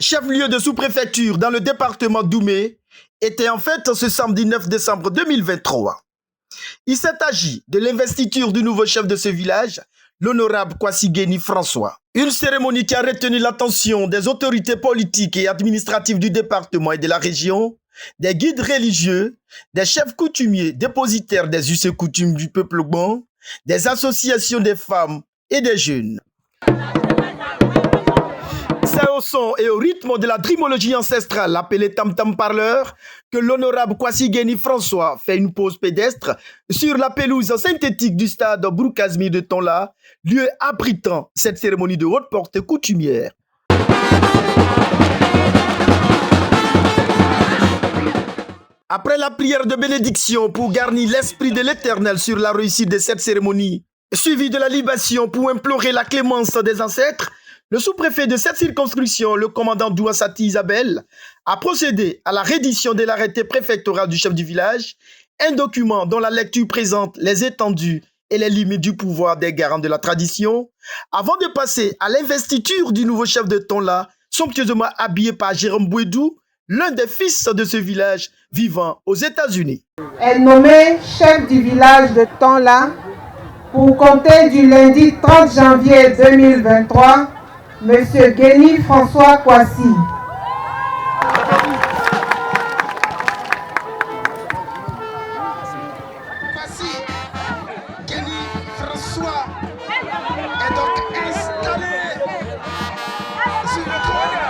chef-lieu de sous-préfecture dans le département d'Oumé, était en fait ce samedi 9 décembre 2023. Il s'est agi de l'investiture du nouveau chef de ce village, l'honorable Kwasi Guéni François. Une cérémonie qui a retenu l'attention des autorités politiques et administratives du département et de la région, des guides religieux, des chefs coutumiers dépositaires des us et coutumes du peuple Gbon, des associations des femmes et des jeunes. C'est au son et au rythme de la drimologie ancestrale appelée Tam Tam Parleur que l'honorable Kwasi Guéni François fait une pause pédestre sur la pelouse synthétique du stade Broukazmi de Tonla, lieu abritant cette cérémonie de haute portée coutumière. Après la prière de bénédiction pour garnir l'esprit de l'Éternel sur la réussite de cette cérémonie, suivie de la libation pour implorer la clémence des ancêtres, le sous-préfet de cette circonscription, le commandant Douassati Isabelle, a procédé à la reddition de l'arrêté préfectoral du chef du village, un document dont la lecture présente les étendues et les limites du pouvoir des garants de la tradition, avant de passer à l'investiture du nouveau chef de Tonla, somptueusement habillé par Jérôme Bouédou, l'un des fils de ce village vivant aux États-Unis. Est nommé chef du village de Tonla pour compter du lundi 30 janvier 2023, Monsieur Guéni François Kwasi. Kwasi Guéni François est donc installé sur le trône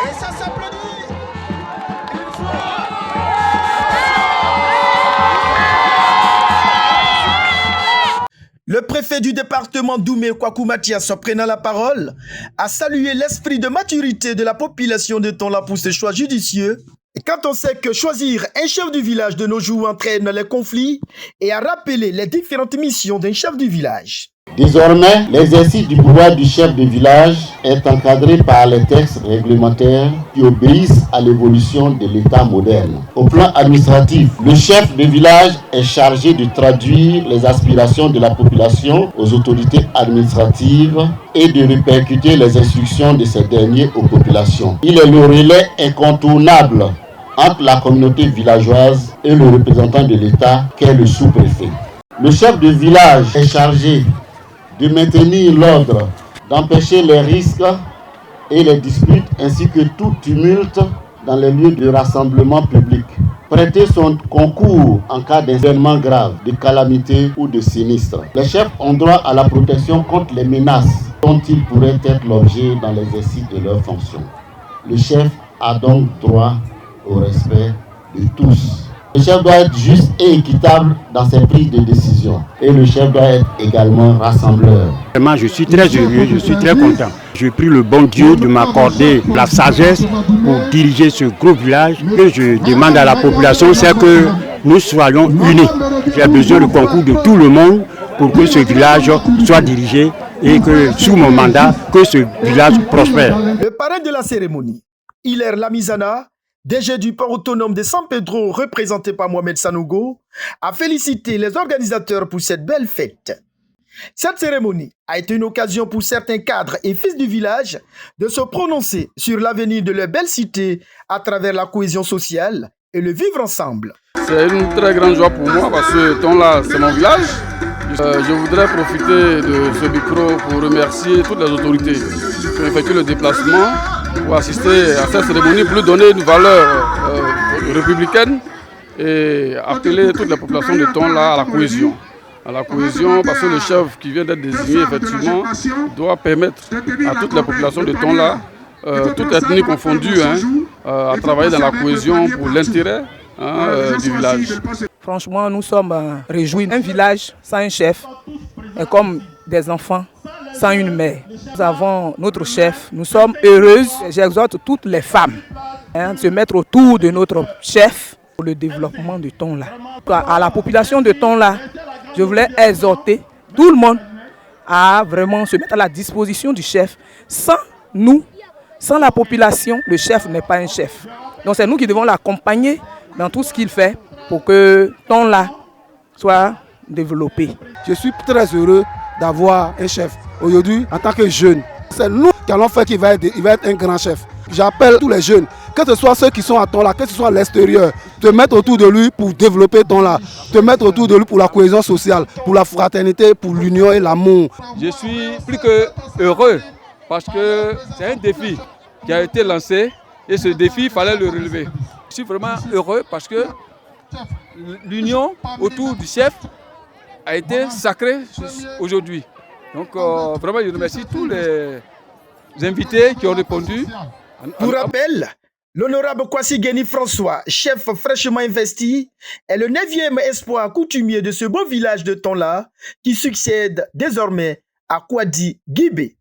et ça s'applaudit une fois. Le préfet du département d'Oumé, Kwaku Mathias, prenant la parole, a salué l'esprit de maturité de la population de Tonla pour ce choix judicieux. Et quand on sait que choisir un chef du village de nos jours entraîne les conflits, et a rappelé les différentes missions d'un chef du village. Désormais, l'exercice du pouvoir du chef de village est encadré par les textes réglementaires qui obéissent à l'évolution de l'État moderne. Au plan administratif, le chef de village est chargé de traduire les aspirations de la population aux autorités administratives et de répercuter les instructions de ces derniers aux populations. Il est le relais incontournable entre la communauté villageoise et le représentant de l'État qu'est le sous-préfet. Le chef de village est chargé de maintenir l'ordre, d'empêcher les risques et les disputes ainsi que tout tumulte dans les lieux de rassemblement public. Prêter son concours en cas d'événement grave, de calamité ou de sinistre. Les chefs ont droit à la protection contre les menaces dont ils pourraient être l'objet dans l'exercice de leurs fonctions. Le chef a donc droit au respect de tous. Le chef doit être juste et équitable dans ses prises de décision. Et le chef doit être également rassembleur. Vraiment, je suis très heureux, je suis très content. Je prie le bon Dieu de m'accorder la sagesse pour diriger ce gros village. Que je demande à la population, c'est que nous soyons unis. J'ai besoin du concours de tout le monde pour que ce village soit dirigé et que sous mon mandat, que ce village prospère. Le parrain de la cérémonie, Hilaire Lamizana, DG du port autonome de San Pedro, représenté par Mohamed Sanogo, a félicité les organisateurs pour cette belle fête. Cette cérémonie a été une occasion pour certains cadres et fils du village de se prononcer sur l'avenir de leur belle cité à travers la cohésion sociale et le vivre ensemble. C'est une très grande joie pour moi parce que Tonla, c'est mon village. Je voudrais profiter de ce micro pour remercier toutes les autorités qui ont effectué le déplacement pour assister à cette cérémonie, pour lui donner une valeur républicaine et appeler toute la population de Tonla à la cohésion. À la cohésion parce que le chef qui vient d'être désigné effectivement doit permettre à toute la population de Tonla, toute ethnie confondue, à travailler dans la cohésion pour l'intérêt du village. Franchement, nous sommes réjouis. Un village sans un chef est comme des enfants sans une mère. Nous avons notre chef. Nous sommes heureuses. J'exhorte toutes les femmes de se mettre autour de notre chef pour le développement de Tonla. À la population de Tonla, je voulais exhorter tout le monde à vraiment se mettre à la disposition du chef. Sans nous, sans la population, le chef n'est pas un chef. Donc c'est nous qui devons l'accompagner dans tout ce qu'il fait pour que Tonla soit développé. Je suis très heureux d'avoir un chef. Aujourd'hui, en tant que jeune, c'est nous qui allons faire qu'il va être un grand chef. J'appelle tous les jeunes, que ce soit ceux qui sont à Tonla, que ce soit à l'extérieur, te mettre autour de lui pour développer Tonla, te mettre autour de lui pour la cohésion sociale, pour la fraternité, pour l'union et l'amour. Je suis plus que heureux parce que c'est un défi qui a été lancé et ce défi, il fallait le relever. Je suis vraiment heureux parce que l'union autour du chef a été sacrée aujourd'hui. Donc vraiment, je remercie tous les invités qui ont répondu. Pour rappel, l'honorable Kwasi Guéni François, chef fraîchement investi, est le 9e espoir coutumier de ce beau village de Tonla qui succède désormais à Kwadi Guibé.